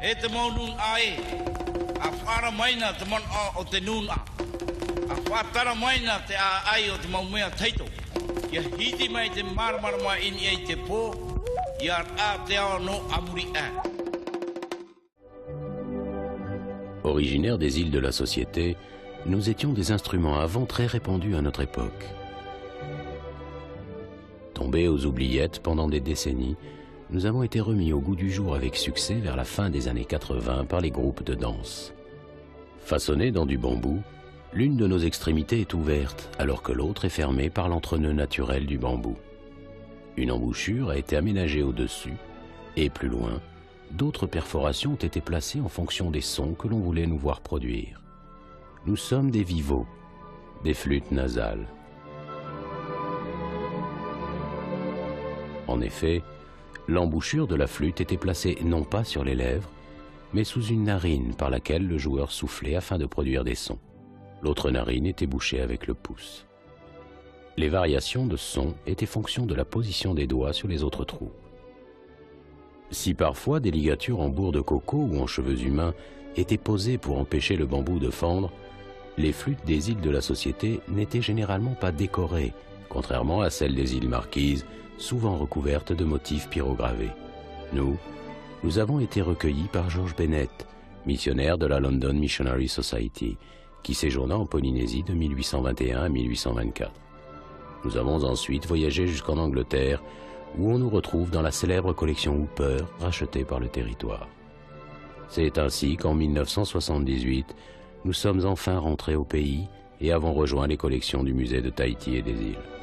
E te maunun ai, a whara maina te man o te nuna. A whatara maina te a ai o te maumea teito. Ia hiti mai te marmarama ini ei te pō, ia a te ao no amuri a. Originaires des îles de la Société, nous étions des instruments à vent très répandus à notre époque. Tombés aux oubliettes pendant des décennies, nous avons été remis au goût du jour avec succès vers la fin des années 80 par les groupes de danse. Façonnés dans du bambou, l'une de nos extrémités est ouverte alors que l'autre est fermée par l'entrenœud naturel du bambou. Une embouchure a été aménagée au-dessus et plus loin, d'autres perforations ont été placées en fonction des sons que l'on voulait nous voir produire. Nous sommes des vivots, des flûtes nasales. En effet, l'embouchure de la flûte était placée non pas sur les lèvres, mais sous une narine par laquelle le joueur soufflait afin de produire des sons. L'autre narine était bouchée avec le pouce. Les variations de son étaient fonction de la position des doigts sur les autres trous. Si parfois des ligatures en bourre de coco ou en cheveux humains étaient posées pour empêcher le bambou de fendre, les flûtes des îles de la Société n'étaient généralement pas décorées, contrairement à celles des îles Marquises, souvent recouvertes de motifs pyrogravés. Nous avons été recueillis par George Bennett, missionnaire de la London Missionary Society, qui séjourna en Polynésie de 1821 à 1824. Nous avons ensuite voyagé jusqu'en Angleterre, où on nous retrouve dans la célèbre collection Hooper, rachetée par le territoire. C'est ainsi qu'en 1978, nous sommes enfin rentrés au pays et avons rejoint les collections du musée de Tahiti et des îles.